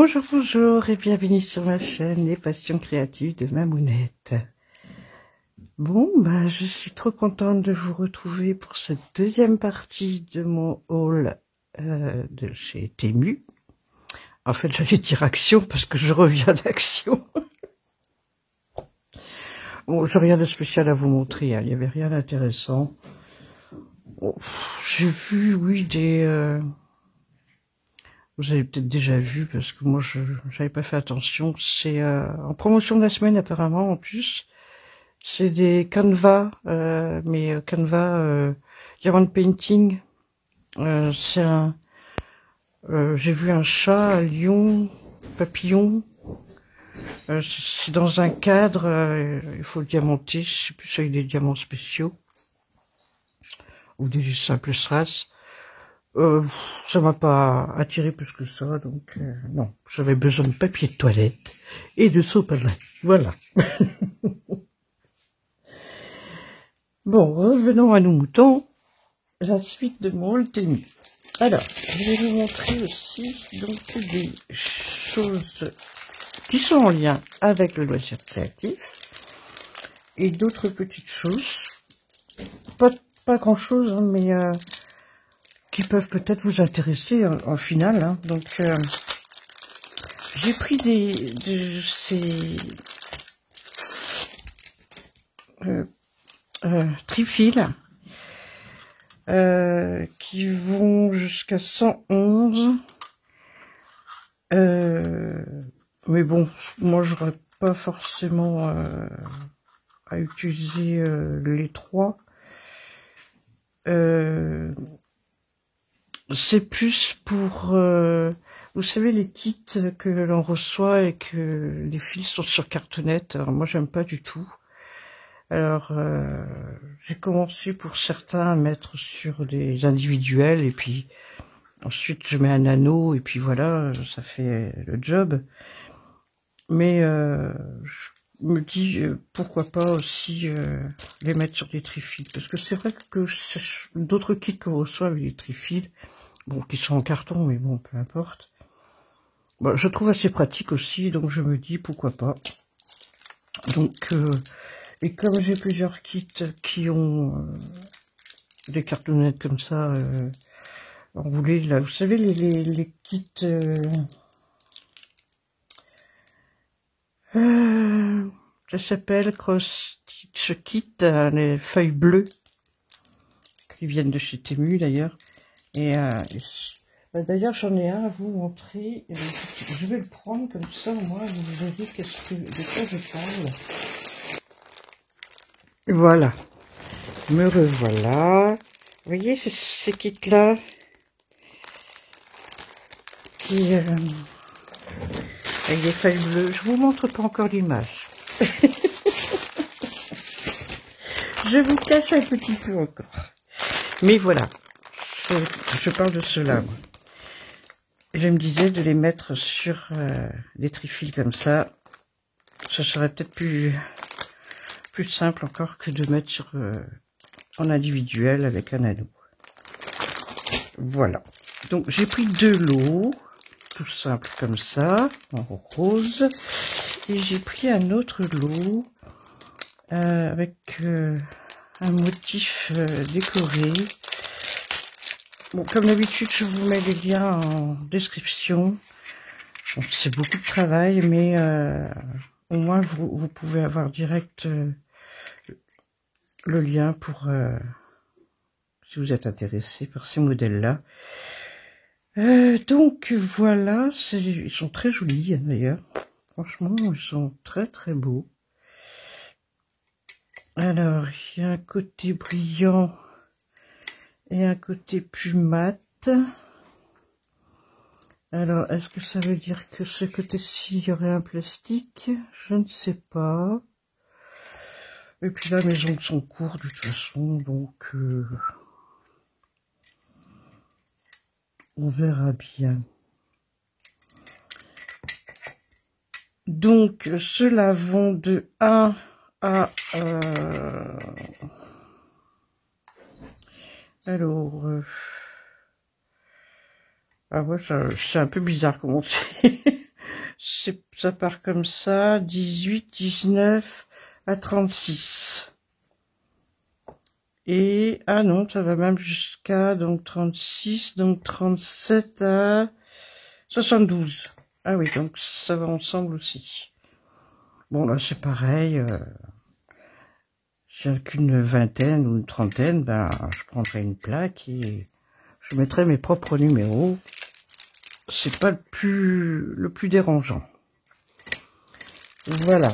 Bonjour, bonjour et bienvenue sur ma chaîne Les Passions Créatives de Mamounette. Bon, je suis trop contente de vous retrouver pour cette deuxième partie de mon haul de chez Temu. En fait, j'allais dire Action parce que je reviens d'Action. Bon, j'ai rien de spécial à vous montrer, hein. Il n'y avait rien d'intéressant. Bon, j'ai vu, oui, vous avez peut-être déjà vu, parce que moi, je n'avais pas fait attention. C'est en promotion de la semaine, apparemment, en plus. C'est des canevas, mais canevas diamond painting. C'est un... j'ai vu un chat, un lion, papillon. C'est dans un cadre, il faut le diamanter. Je sais plus avec des diamants spéciaux. Ou des simples strass. Ça m'a pas attiré plus que ça, donc non. J'avais besoin de papier de toilette et de sopalin. Voilà. Bon, revenons à nos moutons. La suite de mon haul Temu. Alors, je vais vous montrer aussi donc des choses qui sont en lien avec le loisir créatif et d'autres petites choses. Pas grand chose, hein, mais qui peuvent peut-être vous intéresser en final. Hein. Donc, j'ai pris de ces trifils qui vont jusqu'à 111. Mais bon, moi j'aurais pas forcément à utiliser les trois. C'est plus pour, vous savez, les kits que l'on reçoit et que les fils sont sur cartonnette. Alors moi j'aime pas du tout. Alors j'ai commencé pour certains à mettre sur des individuels et puis ensuite je mets un anneau et puis voilà, ça fait le job. Mais je me dis pourquoi pas aussi les mettre sur des trifils. Parce que c'est vrai que d'autres kits qu'on reçoit avec des trifils, bon, qui sont en carton, mais bon, peu importe. Bon, je trouve assez pratique aussi, donc je me dis pourquoi pas. Donc, et comme j'ai plusieurs kits qui ont des cartonnettes comme ça, enroulées, là, vous savez, les kits... ça s'appelle Cross Stitch Kit, les feuilles bleues, qui viennent de chez Temu d'ailleurs. Et d'ailleurs, j'en ai un à vous montrer. Je vais le prendre comme ça, moi, vous verrez de quoi je parle. Voilà. Me revoilà. Vous voyez ces kits-là qui avec des feuilles bleues. Je vous montre pas encore l'image. Je vous cache un petit peu encore. Mais voilà. Je parle de cela, moi. Je me disais de les mettre sur des trifils comme ça. Ça serait peut-être plus simple encore que de mettre sur en individuel avec un anneau. Voilà. Donc j'ai pris 2 lots, tout simple comme ça, en rose. Et j'ai pris un autre lot avec un motif décoré. Bon, comme d'habitude, je vous mets les liens en description. C'est beaucoup de travail, mais au moins vous pouvez avoir direct le lien pour si vous êtes intéressé par ces modèles-là. Donc voilà, ils sont très jolis d'ailleurs. Franchement, ils sont très très beaux. Alors, il y a un côté brillant et un côté plus mat. Alors, est-ce que ça veut dire que ce côté-ci, il y aurait un plastique? Je ne sais pas. Et puis là, mes ongles sont courts de toute façon, donc on verra bien. Donc, ceux-là vont de 1 à... alors... ah ouais, c'est un peu bizarre comment c'est. Ça part comme ça, 18, 19 à 36. Et, ah non, ça va même jusqu'à, donc 36, donc 37 à 72. Ah oui, donc ça va ensemble aussi. Bon, là, c'est pareil. J'ai qu'une vingtaine ou une trentaine, ben, je prendrai une plaque et je mettrai mes propres numéros. C'est pas le plus dérangeant. Voilà.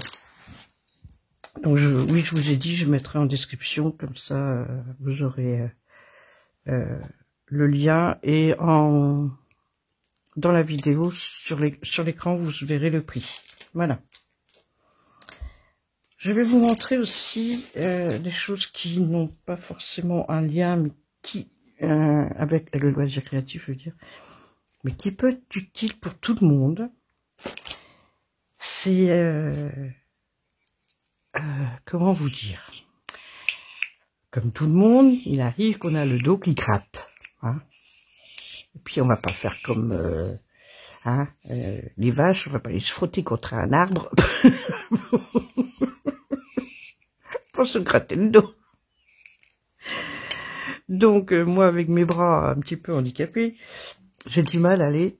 Donc, oui, je vous ai dit, je mettrai en description, comme ça, vous aurez le lien et dans la vidéo, sur l'écran, vous verrez le prix. Voilà. Je vais vous montrer aussi des choses qui n'ont pas forcément un lien, mais qui, avec le loisir créatif, je veux dire, mais qui peut être utile pour tout le monde. C'est, comment vous dire, comme tout le monde, il arrive qu'on a le dos qui gratte, hein. Et puis on va pas faire comme les vaches, on va pas les se frotter contre un arbre pour se gratter le dos. Donc moi, avec mes bras un petit peu handicapés, j'ai du mal à aller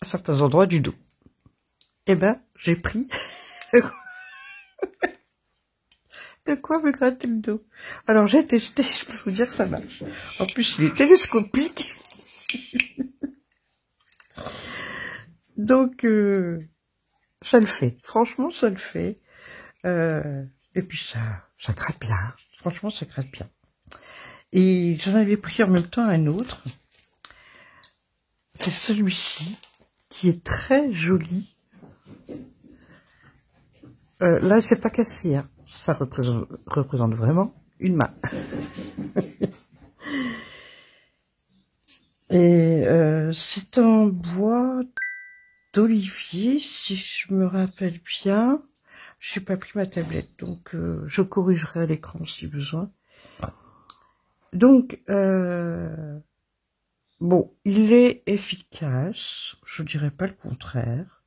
à certains endroits du dos. Eh ben, j'ai pris de quoi me gratter le dos. Alors j'ai testé, je peux vous dire que ça marche. En plus, il est télescopique. Donc, ça le fait. Franchement, ça le fait. Et puis ça gratte bien. Franchement, ça gratte bien. Et j'en avais pris en même temps un autre. C'est celui-ci, qui est très joli. Là, c'est pas cassé, hein. Ça représente vraiment une main. Et c'est en bois d'olivier, si je me rappelle bien. Je n'ai pas pris ma tablette, donc je corrigerai à l'écran si besoin. Donc, bon, il est efficace, je dirais pas le contraire.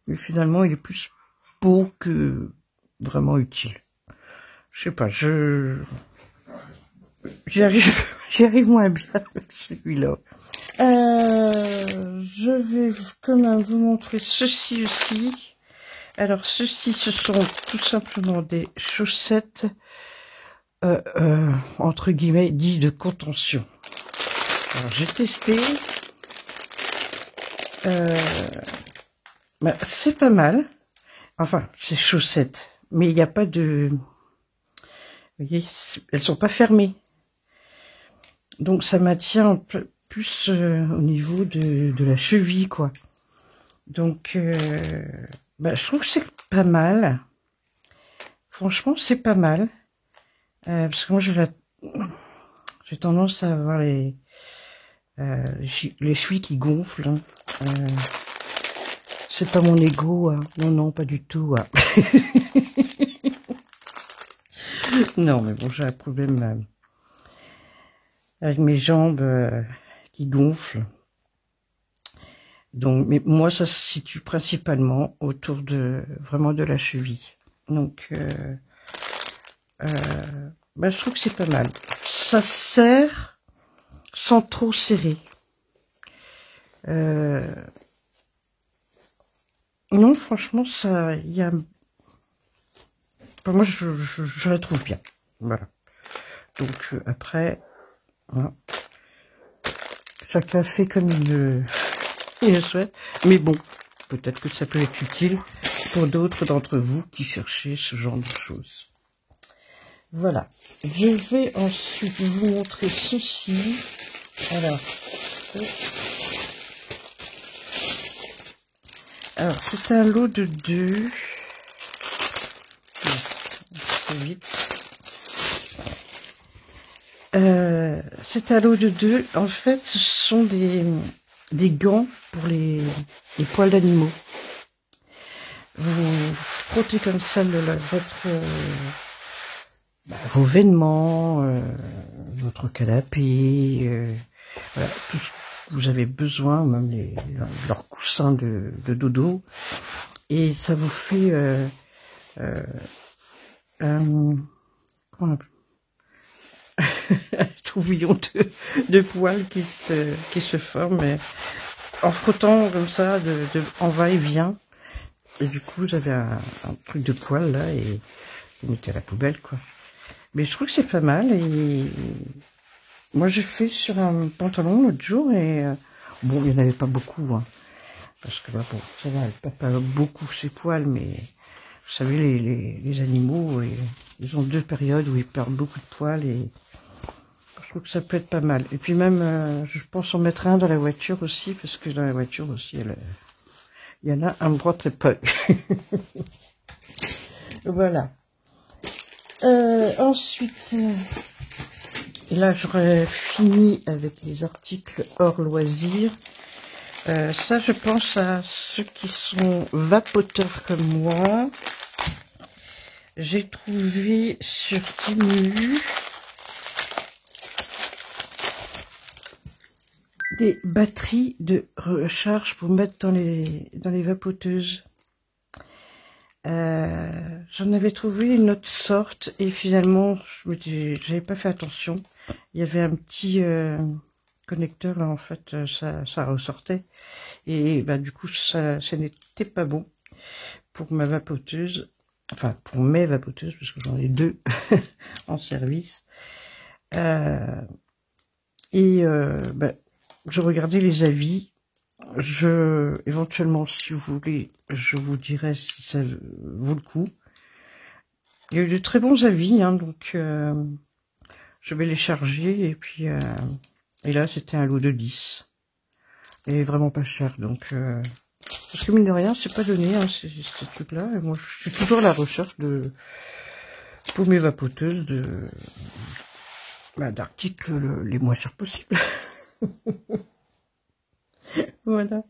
Mais finalement, il est plus beau que vraiment utile. Je sais pas, j'y arrive moins bien avec celui-là. Je vais quand même vous montrer ceci aussi. Alors, ceci, ce sont tout simplement des chaussettes, entre guillemets, dites de contention. Alors, j'ai testé. Bah, c'est pas mal. Enfin, c'est chaussettes. Mais il n'y a pas de... Vous voyez, elles sont pas fermées. Donc, ça maintient un peu plus au niveau de la cheville, quoi. Donc, bah, je trouve que c'est pas mal. Franchement, c'est pas mal. Parce que moi, j'ai tendance à avoir les chevilles qui gonflent. Hein. C'est pas mon ego. Hein. Non, non, pas du tout. Hein. Non, mais bon, j'ai un problème avec mes jambes qui gonflent. Donc, mais moi, ça se situe principalement autour vraiment de la cheville. Donc, bah, je trouve que c'est pas mal. Ça serre sans trop serrer. Non, franchement, ça, il y a... Enfin, moi, je la trouve bien. Voilà. Donc, après, voilà. Chacun fait comme il le souhaite. Mais bon, peut-être que ça peut être utile pour d'autres d'entre vous qui cherchez ce genre de choses. Voilà. Je vais ensuite vous montrer ceci. Alors, c'est un lot de 2. C'est un lot de 2. En fait, ce sont des gants pour les poils d'animaux. Vous frottez comme ça vos vêtements, votre canapé, voilà, vous avez besoin, même leurs coussins de dodo, et ça vous fait comment on appelle tourbillon de poils qui se forment en frottant comme ça en va-et-vient. Et du coup, j'avais un truc de poils là et vous mettez à la poubelle quoi. Mais je trouve que c'est pas mal et moi j'ai fait sur un pantalon l'autre jour et bon, il n'y en avait pas beaucoup hein, parce que bah, bon, ça va, elle perd pas beaucoup ses poils, mais vous savez les animaux, ils ont deux périodes où ils perdent beaucoup de poils et je trouve que ça peut être pas mal. Et puis même, je pense en mettre un dans la voiture aussi, parce que dans la voiture aussi, il y en a un bras très peu. Voilà. Ensuite, là j'aurais fini avec les articles hors loisirs. Ça, je pense à ceux qui sont vapoteurs comme moi. J'ai trouvé sur Temu des batteries de recharge pour mettre dans les vapoteuses. J'en avais trouvé une autre sorte et finalement, j'avais pas fait attention. Il y avait un petit connecteur là, en fait, ça ressortait et bah du coup, ça n'était pas bon pour ma vapoteuse. Enfin, pour mes vapoteuses, parce que j'en ai deux en service. Bah, je regardais les avis. Éventuellement, si vous voulez, je vous dirai si ça vaut le coup. Il y a eu de très bons avis, hein, donc je vais les charger. Et puis, et là, c'était un lot de 10. Et vraiment pas cher, donc... parce que mine de rien, c'est pas donné, hein, ces trucs-là. Et moi, je suis toujours à la recherche pour mes vapoteuses d'articles les moins chers possibles. Voilà.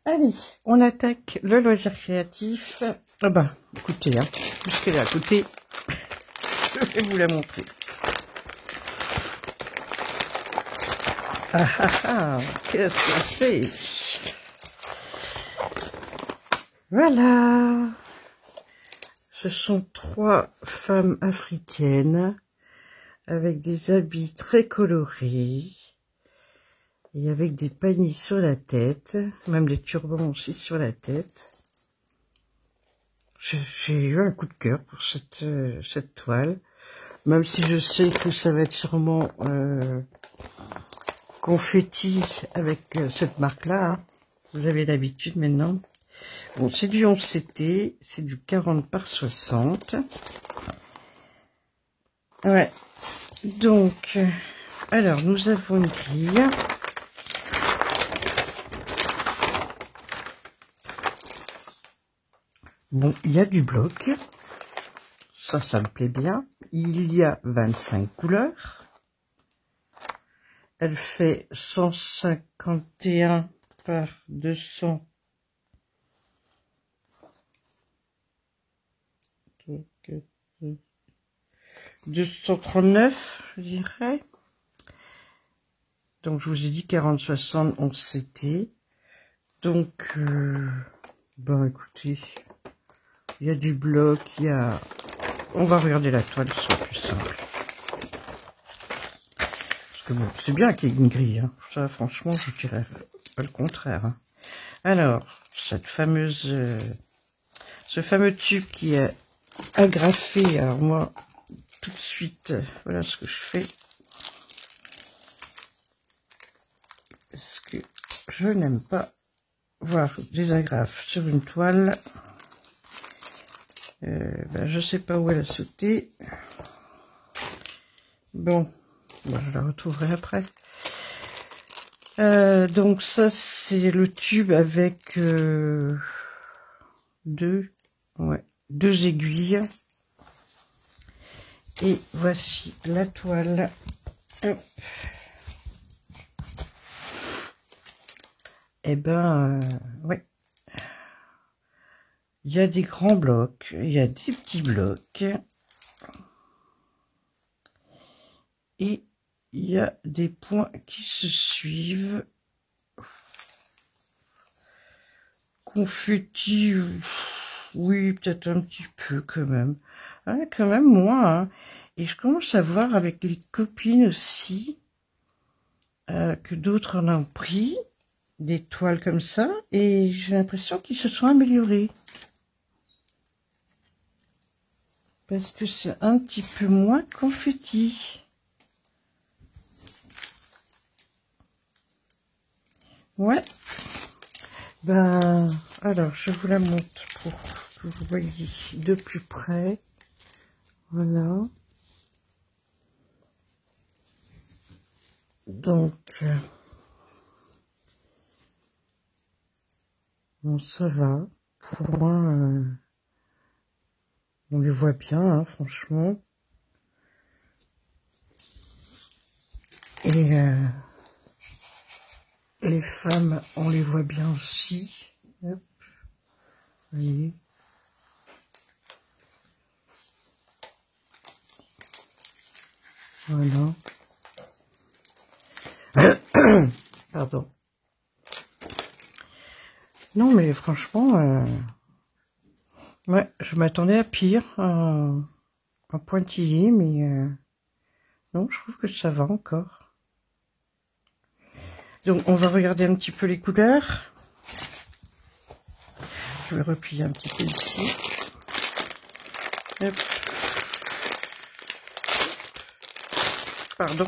Allez, on attaque le loisir créatif. Ah bah, écoutez, hein, puisqu'elle est à côté, je vais vous la montrer. Ah ah ah, qu'est-ce que c'est? Voilà. Ce sont 3 femmes africaines avec des habits très colorés et avec des paniers sur la tête, même des turbans aussi sur la tête. J'ai eu un coup de cœur pour cette toile, même si je sais que ça va être sûrement confetti avec cette marque-là. Hein. Vous avez l'habitude maintenant. Bon, c'est du 11 CT, c'est du 40 par 60. Ouais. Donc, alors, nous avons une grille. Bon, il y a du bloc. Ça me plaît bien. Il y a 25 couleurs. Elle fait 151 par 200. 239, je dirais. Donc, je vous ai dit 40, 60, 11 CT. Donc, bon, écoutez, il y a du bloc, il y a... On va regarder la toile, ce sera plus simple. Parce que bon, c'est bien qu'il y ait une grille, hein. Ça, franchement, je dirais pas le contraire. Hein. Alors, cette fameuse... ce fameux tube qui est agrafé, alors moi, tout de suite, voilà ce que je fais. Parce que je n'aime pas voir des agrafes sur une toile. Je sais pas où elle a sauté. Bon, je la retrouverai après. Donc ça, c'est le tube avec deux aiguilles. Et voici la toile. Hop. Eh ben, ouais. Il y a des grands blocs, il y a des petits blocs. Et il y a des points qui se suivent. Confetti, oui, peut-être un petit peu quand même. Ouais, quand même moins. Hein. Et je commence à voir avec les copines aussi que d'autres en ont pris des toiles comme ça. Et j'ai l'impression qu'ils se sont améliorés. Parce que c'est un petit peu moins confetti. Ouais. Ben, alors, je vous la montre pour que vous voyez de plus près. Voilà. Donc, bon, ça va. Pour moi, on les voit bien, hein, franchement. Et les femmes, on les voit bien aussi. Hop, vous voyez. Voilà. Pardon. Non, mais franchement, ouais, je m'attendais à pire en pointillé, mais non, je trouve que ça va encore. Donc, on va regarder un petit peu les couleurs. Je vais replier un petit peu ici. Hop. Pardon.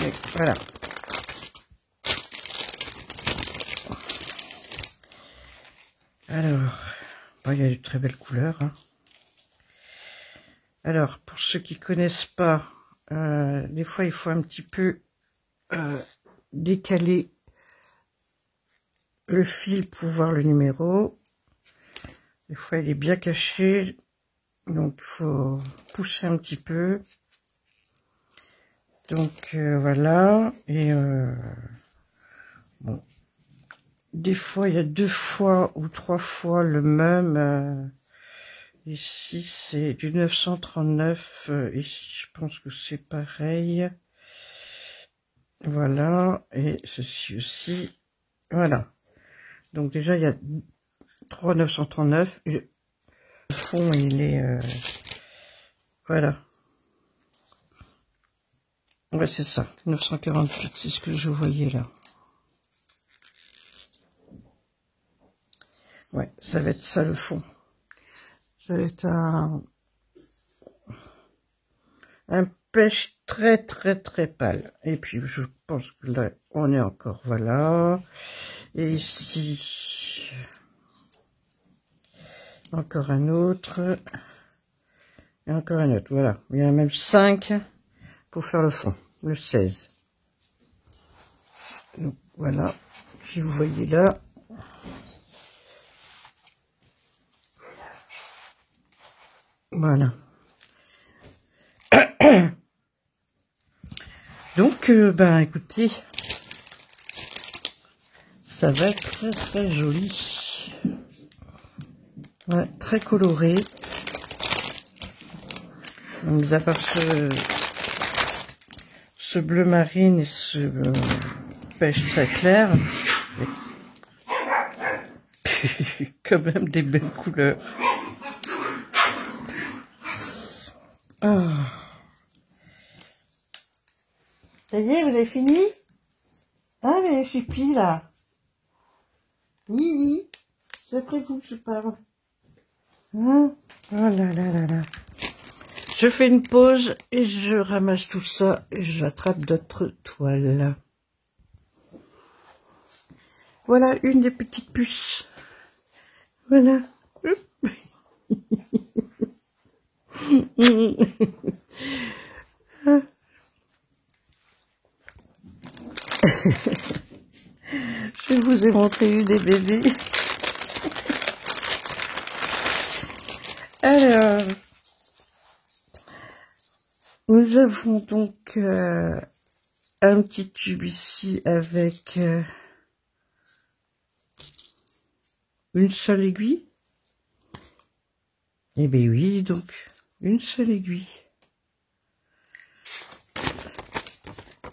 Et voilà. Alors, bon, il y a de très belles couleurs. Hein. Alors, pour ceux qui connaissent pas, des fois il faut un petit peu décaler le fil pour voir le numéro. Des fois il est bien caché, donc il faut pousser un petit peu. Donc voilà, et bon, des fois il y a 2 fois ou 3 fois le même. Ici c'est du 939, ici je pense que c'est pareil. Voilà, et ceci aussi, voilà. Donc déjà il y a 3 939, et le fond il est, voilà. Ouais, c'est ça, 948, c'est ce que je voyais là. Ouais, ça va être ça le fond. Ça va être un pêche très pâle. Et puis je pense que là, on est encore, voilà. Et ici, encore un autre. Et encore un autre, voilà. Il y en a même 5 pour faire le fond, le 16. Donc voilà, si vous voyez là. Voilà. Donc, ben écoutez, ça va être très joli. Ouais, très coloré. Mis à part ce bleu marine et ce pêche très clair, quand même des belles couleurs. Oh. Ça y est, vous avez fini? Ah, mais je suis pile là. Oui, oui, c'est après vous que je parle. Hein? Oh là là là là. Je fais une pause et je ramasse tout ça et j'attrape d'autres toiles. Voilà une des petites puces. Voilà. Je vous ai montré une des bébés. Alors, nous avons donc un petit tube ici avec une seule aiguille. Eh bien oui, donc une seule aiguille.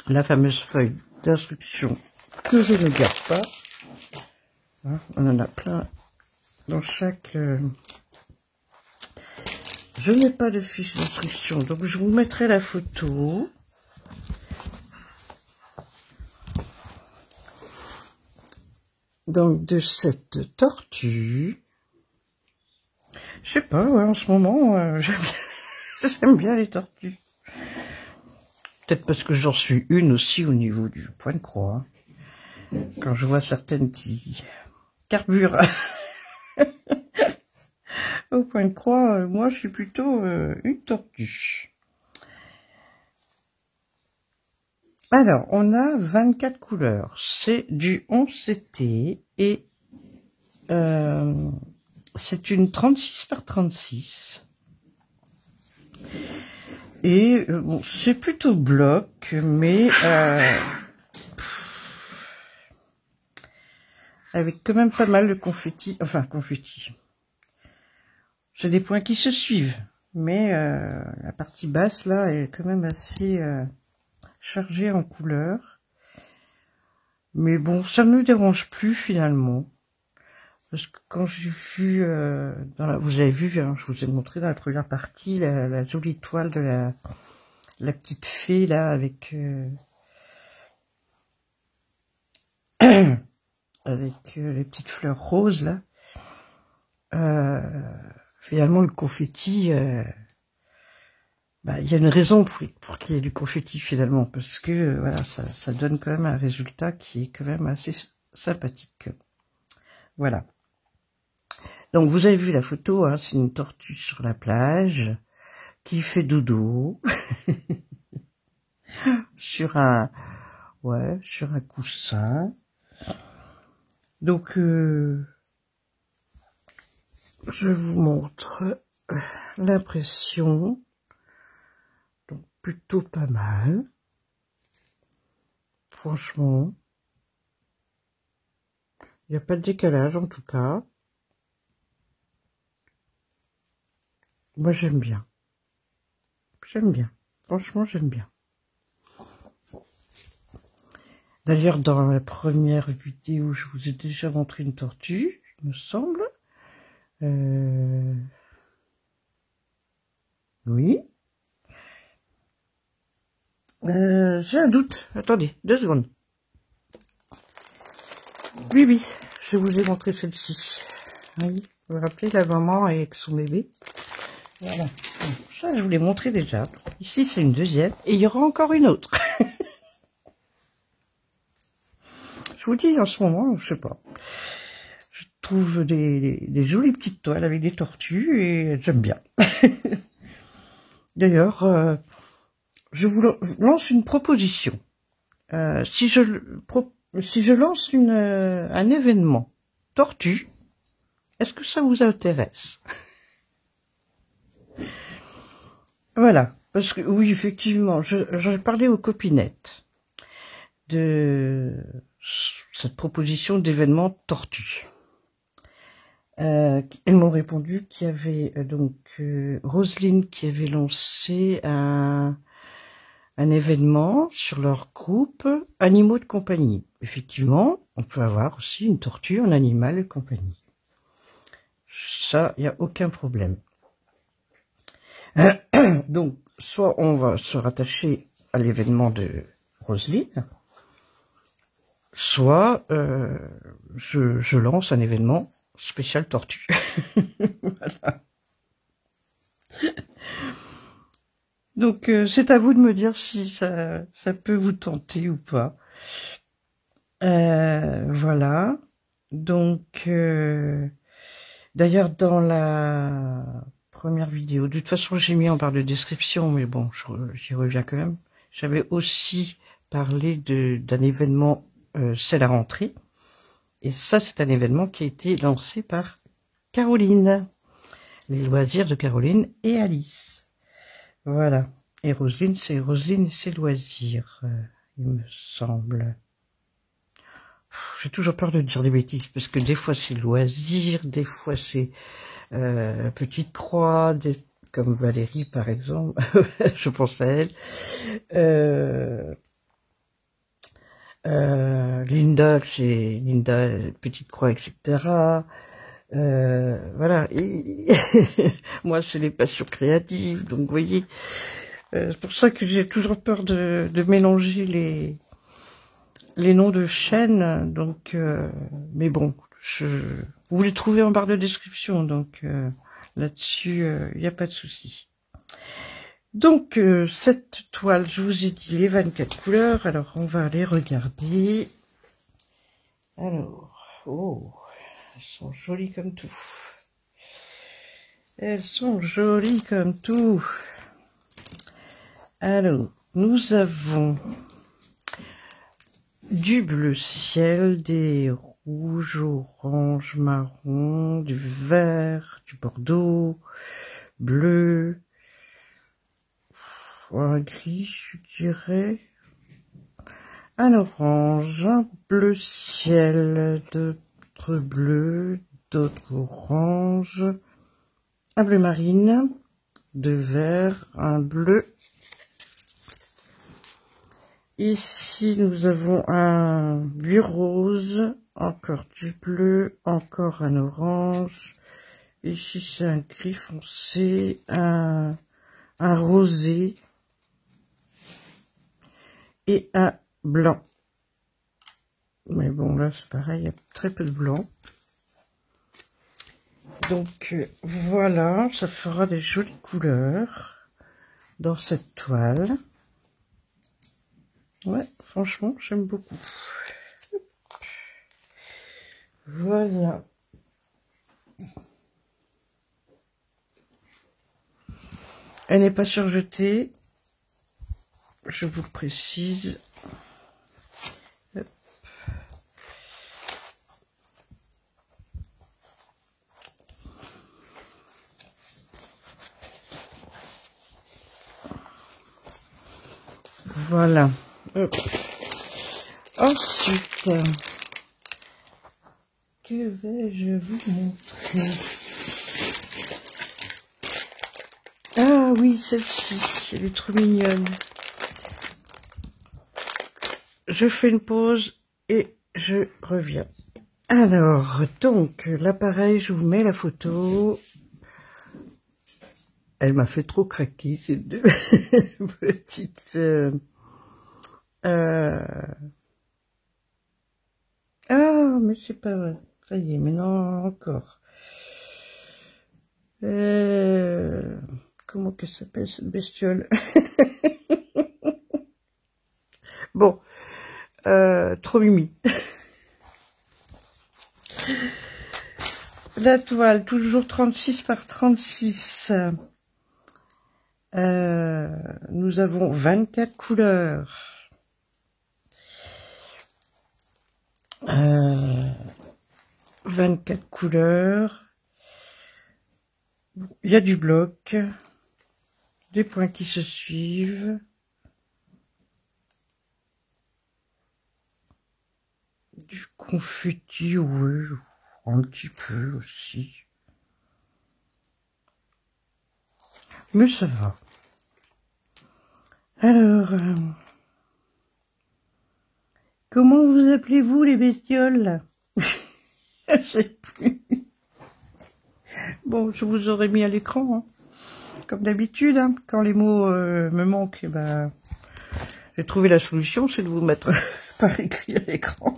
la fameuse feuille d'instruction que je ne garde pas. Hein, on en a plein dans chaque... Je n'ai pas de fiche d'instruction, donc je vous mettrai la photo. Donc de cette tortue. Je sais pas, ouais, en ce moment, j'aime bien les tortues. Peut-être parce que j'en suis une aussi au niveau du point de croix. Quand je vois certaines qui carburent au point de croix, moi je suis plutôt une tortue. Alors, on a 24 couleurs. C'est du 11CT et c'est une 36 par 36. Et bon, c'est plutôt bloc, mais avec quand même pas mal de confetti. Enfin, confetti. J'ai des points qui se suivent, mais la partie basse là est quand même assez chargée en couleurs. Mais bon, ça ne me dérange plus finalement. Parce que quand j'ai vu, vous avez vu, hein, je vous ai montré dans la première partie, la jolie toile de la petite fée là, avec avec les petites fleurs roses là. Finalement, le confetti, il y a une raison pour qu'il y ait du confetti finalement, parce que voilà, ça donne quand même un résultat qui est quand même assez sympathique. Voilà. Donc vous avez vu la photo, hein, c'est une tortue sur la plage qui fait dodo sur un coussin. Donc je vous montre l'impression. Donc plutôt pas mal. Franchement. Il n'y a pas de décalage en tout cas. Moi j'aime bien. J'aime bien. Franchement j'aime bien. D'ailleurs dans la première vidéo je vous ai déjà montré une tortue, il me semble. Oui. J'ai un doute. Attendez, 2 secondes. Oui, je vous ai montré celle-ci. Oui, vous vous rappelez la maman avec son bébé. Voilà. Ça, je vous l'ai montré déjà. Ici, c'est une deuxième. Et il y aura encore une autre. Je vous dis, en ce moment, je sais pas. Je trouve des jolies petites toiles avec des tortues et j'aime bien. D'ailleurs, je vous lance une proposition. Si je lance un événement tortue, est-ce que ça vous intéresse? Voilà, parce que oui, effectivement, j'en ai parlé aux copinettes de cette proposition d'événement tortue. Elles m'ont répondu qu'il y avait donc Roselyne qui avait lancé un événement sur leur groupe Animaux de compagnie. Effectivement, on peut avoir aussi une tortue en animal de compagnie. Ça, il n'y a aucun problème. Donc, soit on va se rattacher à l'événement de Roselyne, soit je lance un événement spécial tortue. Voilà. Donc, c'est à vous de me dire si ça peut vous tenter ou pas. Voilà. Donc, d'ailleurs, dans la première vidéo, de toute façon, j'ai mis en barre de description, mais bon, j'y reviens quand même. J'avais aussi parlé d'un événement, c'est la rentrée. Et ça, c'est un événement qui a été lancé par Caroline. Les loisirs de Caroline et Alice. Voilà. Et Roselyne, c'est ses loisirs, il me semble. J'ai toujours peur de dire des bêtises, parce que des fois c'est loisirs, des fois c'est petite croix, comme Valérie par exemple, je pense à elle. Linda, c'est Linda, petite croix, etc. Voilà. Et moi, c'est les passions créatives. Donc, vous voyez, c'est pour ça que j'ai toujours peur de mélanger les noms de chaînes. Donc, mais bon, vous les trouvez en barre de description. Donc, là-dessus, il n'y a pas de souci. Donc, cette toile, je vous ai dit les 24 couleurs. Alors, on va aller regarder. Alors, oh, elles sont jolies comme tout. Elles sont jolies comme tout. Alors, nous avons du bleu ciel, des rouges, orange, marron, du vert, du bordeaux, bleu, un gris, je dirais, un orange, un bleu ciel, d'autres bleus, d'autres oranges, un bleu marine, de vert, un bleu. Ici, nous avons un du rose, encore du bleu, encore un orange. Ici, c'est un gris foncé, un rosé et un blanc. Mais bon, là, c'est pareil, il y a très peu de blanc. Donc, voilà, ça fera des jolies couleurs dans cette toile. Ouais, franchement, j'aime beaucoup. Voilà. Elle n'est pas surjetée, je vous précise. Hop. Voilà. Hop. Ensuite, que vais-je vous montrer? Ah oui, celle-ci, elle est trop mignonne. Je fais une pause et je reviens. Alors, donc, l'appareil, je vous mets la photo. Elle m'a fait trop craquer, ces deux petites... Ah, mais c'est pas vrai. Ça y est, mais non, encore. Comment qu'elle s'appelle, cette bestiole? Bon, trop mimi. La toile, toujours 36 par 36. Nous avons 24 couleurs. 24 couleurs. Il y a du bloc. Des points qui se suivent. Du confetti, oui, un petit peu aussi. Mais ça va. Alors, comment vous appelez-vous les bestioles? Je sais plus. Bon, je vous aurais mis à l'écran, hein. Comme d'habitude, hein. Quand les mots me manquent, eh ben, j'ai trouvé la solution, c'est de vous mettre par écrit à l'écran.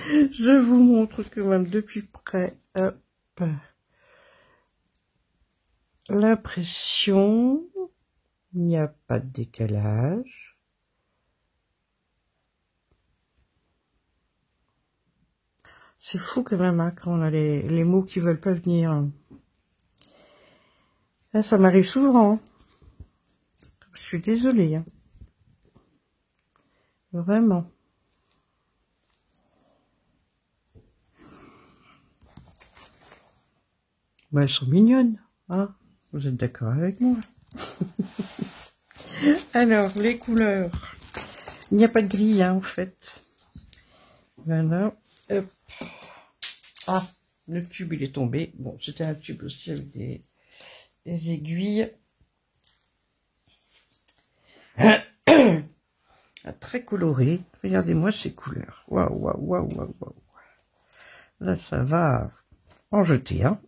Je vous montre quand même depuis près. Hop. L'impression, il n'y a pas de décalage. C'est fou quand même, hein, quand on a les mots qui veulent pas venir. Là, ça m'arrive souvent. Hein. Je suis désolée. Hein. Vraiment. Bah, elles sont mignonnes. Hein. Vous êtes d'accord avec moi? Alors, les couleurs. Il n'y a pas de grille, hein, en fait. Voilà. Hop. Ah, le tube, il est tombé. Bon, c'était un tube aussi avec des aiguilles. Très coloré. Regardez-moi ces couleurs. Waouh, waouh, waouh, waouh, waouh. Là, ça va en jeter, hein.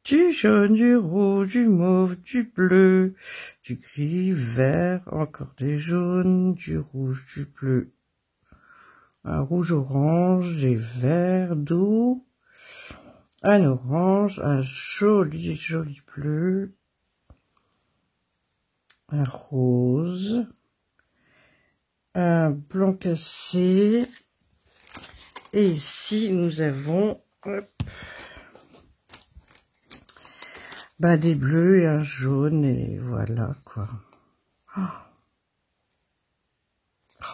Du jaune, du rouge, du mauve, du bleu, du gris, vert, encore des jaunes, du rouge, du bleu, un rouge-orange, des verts d'eau, un orange, un joli, joli bleu, un rose, un blanc cassé, et ici nous avons hop, bah, des bleus et un jaune, et voilà quoi.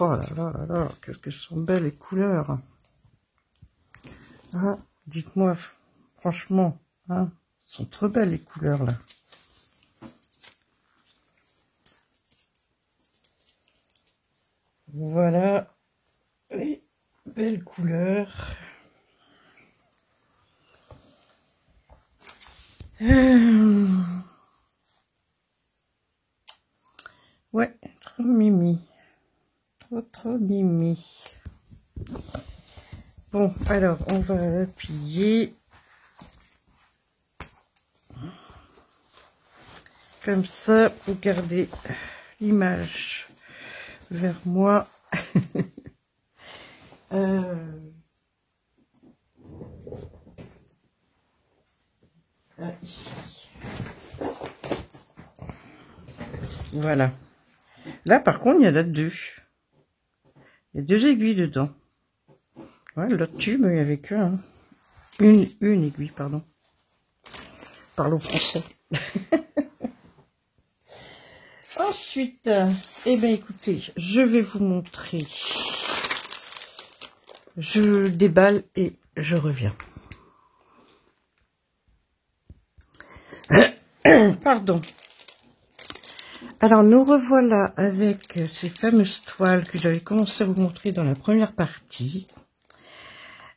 Oh là là là là, qu'elles sont belles les couleurs. Ah, dites-moi, franchement, hein, elles sont trop belles les couleurs là. Voilà les belles couleurs. Ouais, trop mimi. Trop mimi. Bon, alors, on va l'appuyer. Comme ça, pour garder l'image vers moi. Ici. Voilà. Là, par contre, il y en a deux. Il y a deux aiguilles dedans. Ouais, l'autre tube, il y avait que une aiguille, pardon. Parlons français. Ensuite, eh bien, écoutez, je vais vous montrer. Je déballe et je reviens. Pardon. Alors, nous revoilà avec ces fameuses toiles que j'avais commencé à vous montrer dans la première partie.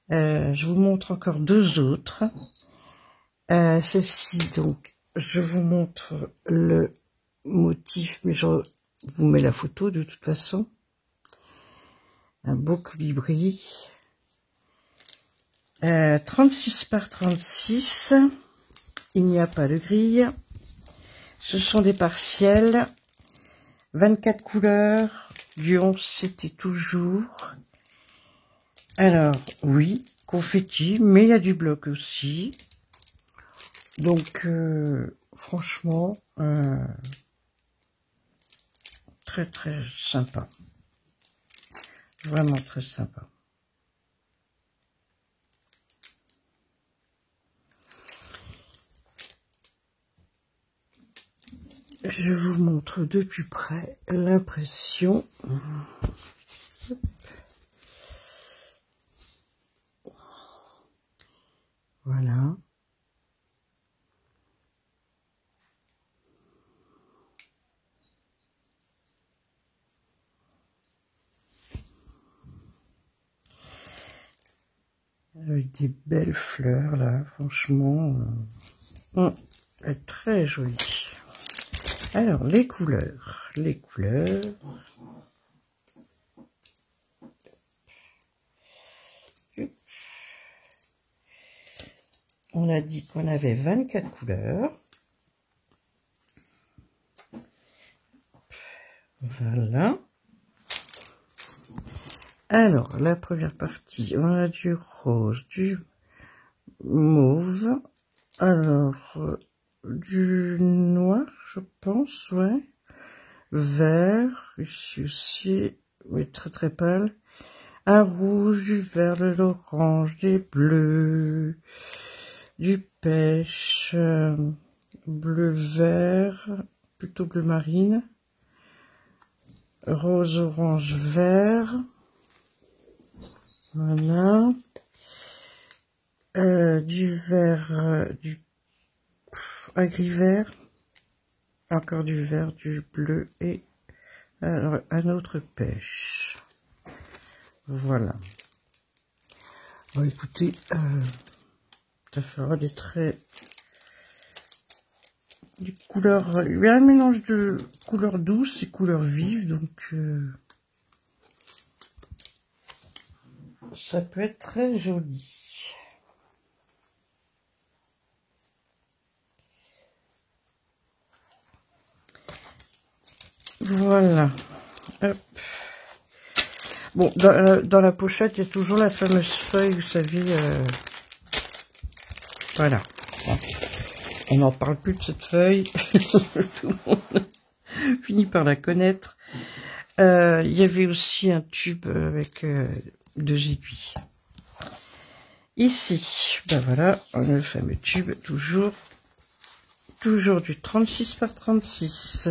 Je vous montre encore deux autres. Celle-ci, donc, je vous montre le motif, mais je vous mets la photo de toute façon. Un beau colibri. 36 par 36. Il n'y a pas de grille. Ce sont des partiels. 24 couleurs. Lyon, c'était toujours. Alors, oui, confetti, mais il y a du bloc aussi. Donc, franchement, très très sympa. Vraiment très sympa. Je vous montre de plus près l'impression. Voilà. Avec des belles fleurs là, franchement, elle est très jolie. Alors les couleurs, on a dit qu'on avait 24 couleurs. Voilà. Alors, la première partie, on a du rose, du mauve, alors, du noir, je pense, ouais, vert, ici aussi, oui, très très pâle, un rouge, du vert, de l'orange, des bleus, du pêche, bleu-vert, plutôt bleu marine, rose, orange, vert, voilà, du vert, un gris vert, encore du vert, du bleu et alors, un autre pêche. Voilà. Bon, écoutez, ça fera des traits des couleurs, il y a un mélange de couleurs douces et couleurs vives, donc ça peut être très joli. Voilà. Hop. Bon, dans la pochette, il y a toujours la fameuse feuille, vous savez. Voilà. Bon. On n'en parle plus de cette feuille. Tout le monde finit par la connaître. Il y avait aussi un tube avec 2 aiguilles. Ici, ben voilà, on a le fameux tube, toujours du 36 par 36.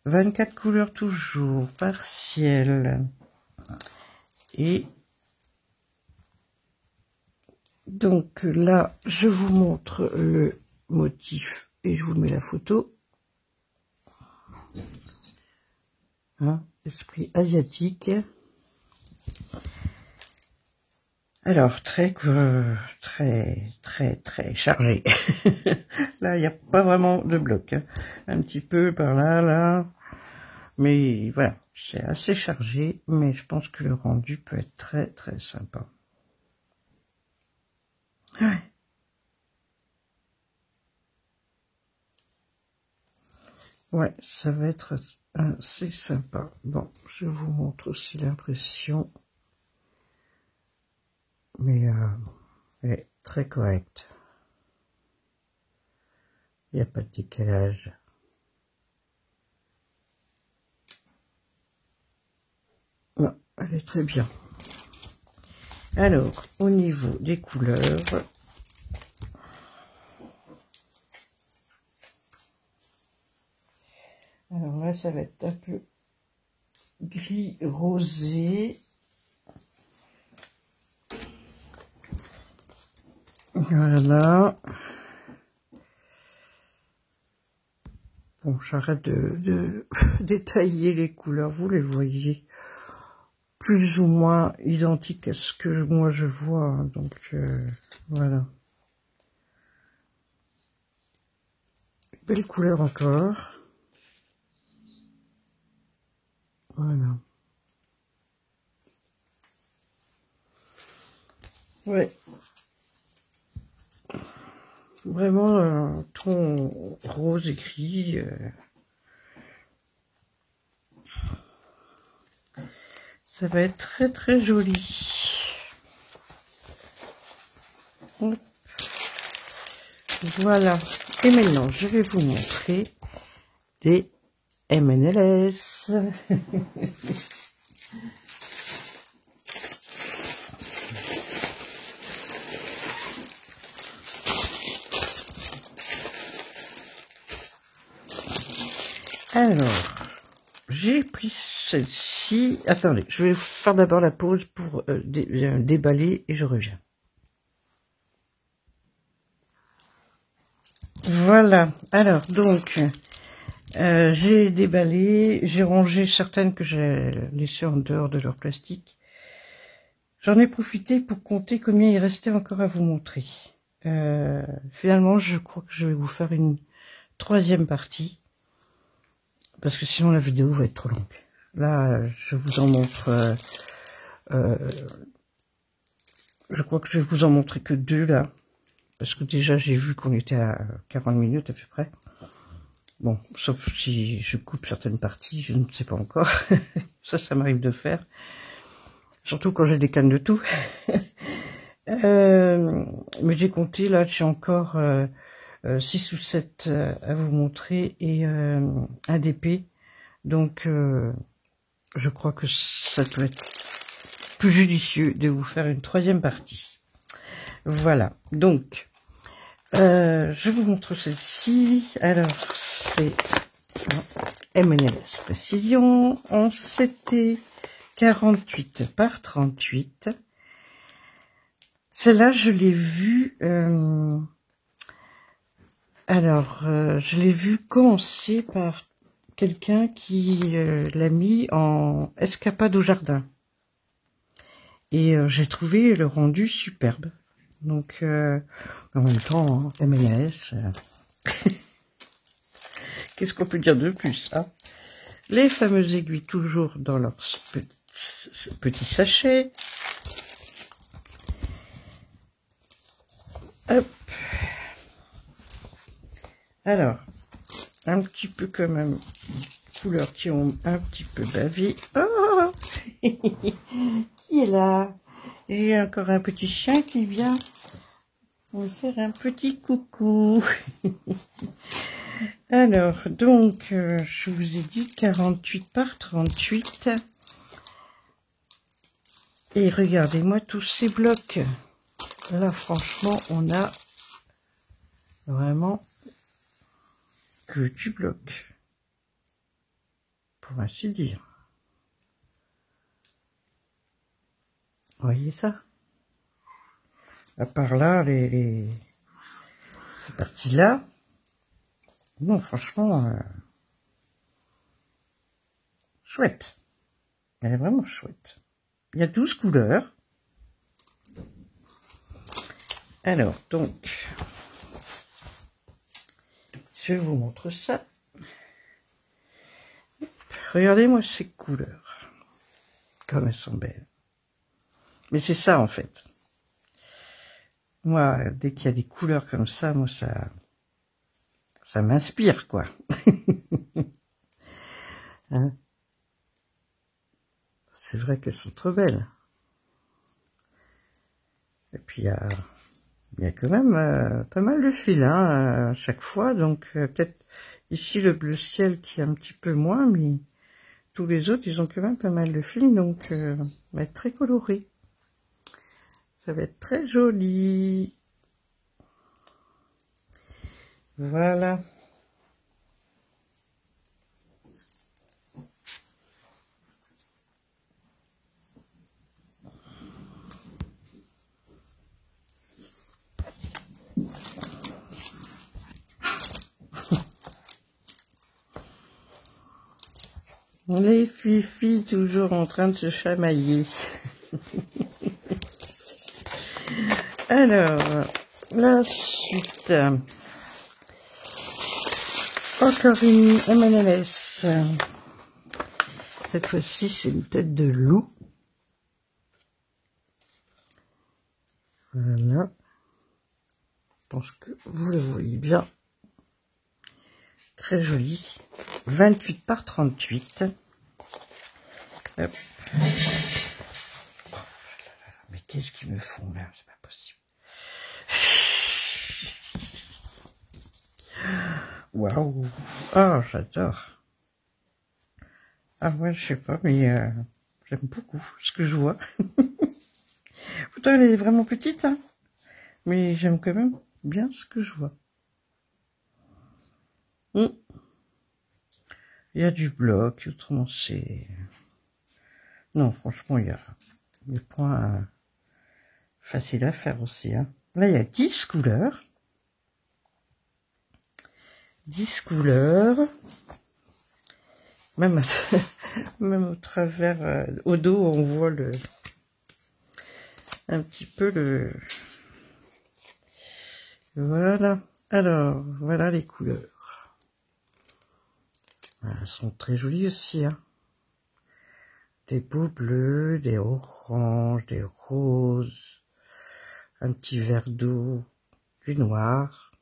24 couleurs toujours, partiel. Et donc là, je vous montre le motif et je vous mets la photo. Hein, esprit asiatique. Alors, très chargé. Là, il n'y a pas vraiment de bloc. Hein. Un petit peu par là, là. Mais voilà, c'est assez chargé. Mais je pense que le rendu peut être très sympa. Ouais. Ouais, ça va être assez sympa. Bon, je vous montre aussi l'impression. Mais elle est très correcte. Il n'y a pas de décalage. Non, elle est très bien. Alors, au niveau des couleurs, alors là, ça va être un peu gris rosé. Voilà. Bon, j'arrête de détailler les couleurs, vous les voyez plus ou moins identiques à ce que moi je vois, hein, donc voilà. Belle couleur encore. Voilà. Ouais. Vraiment un ton rose et gris. Ça va être très joli. Hop. Voilà. Et maintenant, je vais vous montrer des M&Ls. Alors, j'ai pris celle-ci. Attendez, je vais faire d'abord la pause pour déballer et je reviens. Voilà. Alors, donc, j'ai déballé, j'ai rangé certaines que j'ai laissées en dehors de leur plastique. J'en ai profité pour compter combien il restait encore à vous montrer. Finalement, je crois que je vais vous faire une 3e partie. Parce que sinon la vidéo va être trop longue. Là, je vous en montre... je crois que je vais vous en montrer que 2 là. Parce que déjà, j'ai vu qu'on était à 40 minutes à peu près. Bon, sauf si je coupe certaines parties, je ne sais pas encore. Ça m'arrive de faire. Surtout quand j'ai des cannes de tout. Mais j'ai compté, là, j'ai encore 6 ou 7 à vous montrer et un DP. Donc, je crois que ça peut être plus judicieux de vous faire une 3e partie. Voilà, donc, je vous montre celle-ci. Alors, c'est M&Ls Précision en CT 48 par 38. Celle-là, je l'ai vue... je l'ai vue commencer par quelqu'un qui l'a mis en escapade au jardin. Et j'ai trouvé le rendu superbe. Donc, en même temps, hein, M&S, Qu'est-ce qu'on peut dire de plus, hein? Les fameuses aiguilles toujours dans leur petit sachet. Hop. Alors, un petit peu quand même, couleurs qui ont un petit peu bavé. Oh qui est là? J'ai encore un petit chien qui vient me faire un petit coucou. Alors, donc, je vous ai dit 48 par 38. Et regardez-moi tous ces blocs. Là, franchement, on a vraiment que du bloc, pour ainsi dire. Vous voyez ça? À part là, ces parties-là, non, franchement, chouette. Elle est vraiment chouette. Il y a 12 couleurs. Alors, donc, je vous montre ça. Regardez-moi ces couleurs. Comme elles sont belles. Mais c'est ça, en fait. Moi, dès qu'il y a des couleurs comme ça, moi, ça m'inspire, quoi. Hein? C'est vrai qu'elles sont trop belles. Et puis, il y a quand même pas mal de fils, hein, à chaque fois. Donc, peut-être ici, le bleu ciel qui est un petit peu moins, mais tous les autres, ils ont quand même pas mal de fils. Donc, ça va être très coloré. Ça va être très joli. Voilà. Les filles toujours en train de se chamailler. Alors, la suite. Encore une M&M's. Cette fois-ci, c'est une tête de loup. Voilà. Je pense que vous le voyez bien. Très joli. 28 par 38. Hop. Mais qu'est-ce qu'ils me font là? C'est pas possible. Waouh. Oh, j'adore. Ah ouais, je sais pas, mais j'aime beaucoup ce que je vois. Pourtant, elle est vraiment petite, hein. Mais j'aime quand même bien ce que je vois. Il y a du bloc, autrement c'est... Non, franchement, il y a des points faciles à faire aussi, hein. Là, il y a 10 couleurs. 10 couleurs. Même, même au travers, au dos, on voit un petit peu le... Voilà. Alors, voilà les couleurs. Elles sont très jolies aussi, hein. Des beaux bleus, des oranges, des roses, un petit vert d'eau, du noir.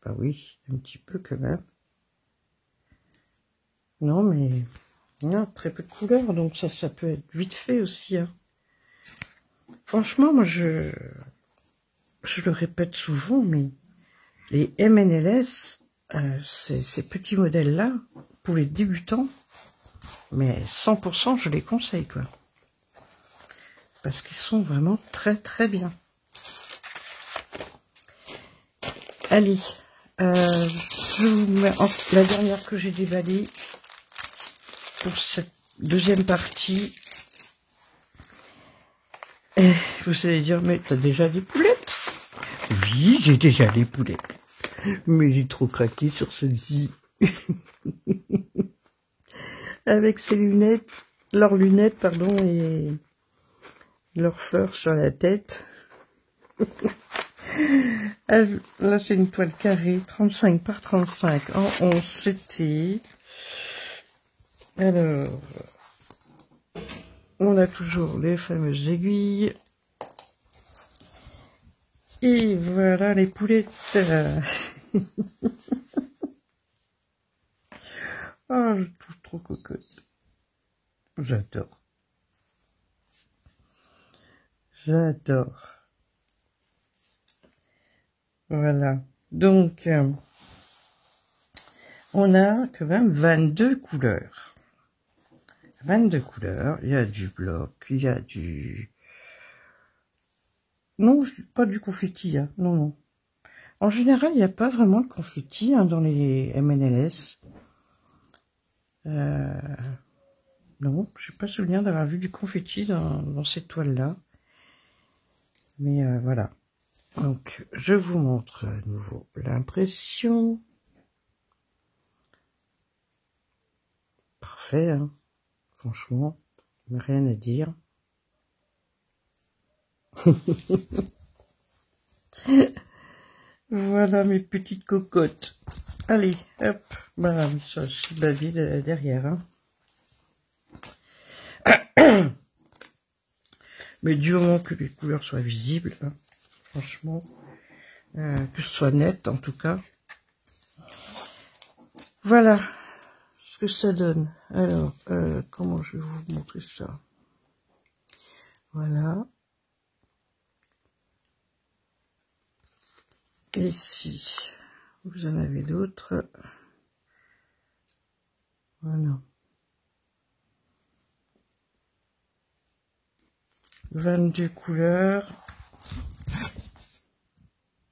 Bah oui, un petit peu quand même. Non, mais non, très peu de couleurs, donc ça peut être vite fait aussi, hein. Franchement, moi, je le répète souvent, mais les M&M's, ces petits modèles-là, pour les débutants, mais 100%, je les conseille, quoi. Parce qu'ils sont vraiment très, très bien. Allez, je vous mets la dernière que j'ai déballée pour cette deuxième partie. Et vous allez dire, mais t'as déjà des poulettes? Oui, j'ai déjà des poulettes. Mais j'ai trop craqué sur celle-ci. Avec ses lunettes, leurs lunettes, pardon, et leurs fleurs sur la tête. Là, c'est une toile carrée, 35 par 35 en 11 CT. Alors, on a toujours les fameuses aiguilles. Et voilà les poulettes. Ah, je trouve trop cocotte. J'adore. J'adore. Voilà. Donc, on a quand même 22 couleurs. 22 couleurs. Il y a du bloc, il y a du... Non, pas du confetti, hein. Non, non. En général, il n'y a pas vraiment de confetti hein, dans les MNLS. Non, je n'ai pas souvenir d'avoir vu du confetti dans cette toile-là. Mais voilà. Donc, je vous montre à nouveau l'impression. Parfait, hein. Franchement, rien à dire. Voilà mes petites cocottes. Allez, hop, bam, ça c'est bavé derrière. Hein. Mais du moment que les couleurs soient visibles, hein, franchement, que ce soit net en tout cas. Voilà ce que ça donne. Alors, comment je vais vous montrer ça? Voilà. Et ici, vous en avez d'autres. Voilà. 22 couleurs.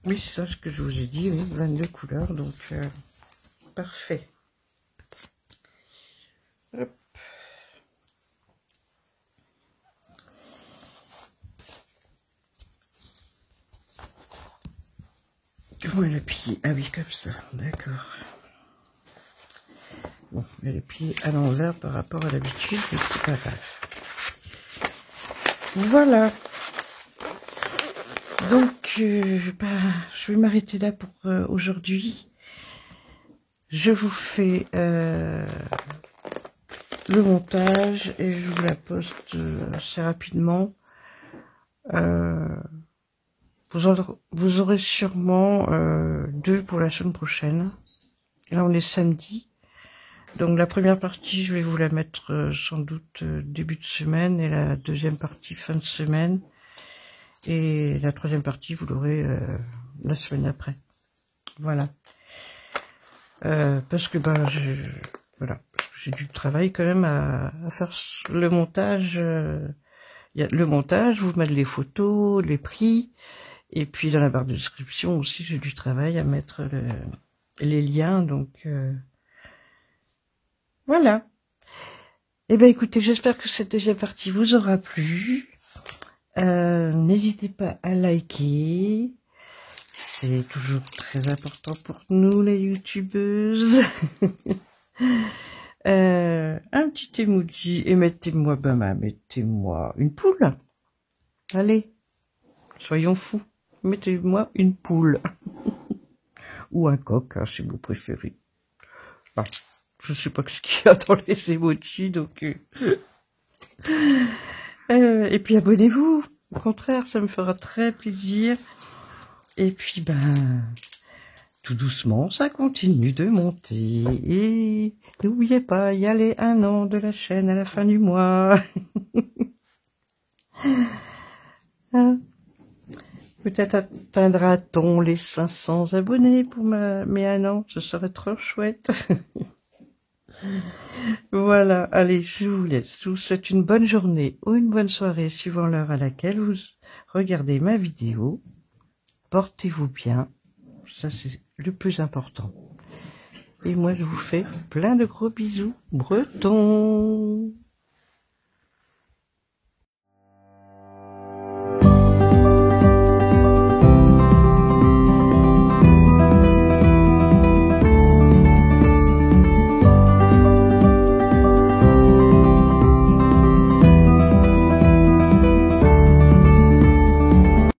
Oui, c'est ça ce que je vous ai dit, oui, 22 couleurs, donc parfait. Hop. Comment elle est pliée? Ah oui, comme ça, d'accord. Bon, elle est pliée à l'envers par rapport à l'habitude, mais c'est pas grave. Voilà. Donc, je vais m'arrêter là pour aujourd'hui. Je vous fais le montage et je vous la poste assez rapidement. Vous aurez sûrement 2 pour la semaine prochaine. Là, on est samedi. Donc, la première partie, je vais vous la mettre sans doute début de semaine et la deuxième partie fin de semaine. Et la troisième partie, vous l'aurez la semaine après. Voilà. Parce que voilà, j'ai du travail quand même à faire le montage. Il y a le montage, vous mettez les photos, les prix, et puis dans la barre de description aussi, j'ai du travail à mettre les liens. Donc voilà. Eh ben écoutez, j'espère que cette deuxième partie vous aura plu. N'hésitez pas à liker. C'est toujours très important pour nous, les youtubeuses. Un petit emoji et mettez-moi, mettez-moi une poule. Allez, soyons fous. Mettez-moi une poule. Ou un coq, hein, si vous préférez. Enfin, je sais pas ce qu'il y a dans les emojis, donc... et puis abonnez-vous. Au contraire, ça me fera très plaisir. Et puis, tout doucement, ça continue de monter. Et n'oubliez pas, il y a les 1 an de la chaîne à la fin du mois. Hein? Peut-être atteindra-t-on les 500 abonnés pour mes 1 an. Ce serait trop chouette. Voilà, allez, je vous laisse. Je vous souhaite une bonne journée ou une bonne soirée, suivant l'heure à laquelle vous regardez ma vidéo. Portez-vous bien. Ça, c'est le plus important. Et moi, je vous fais plein de gros bisous bretons.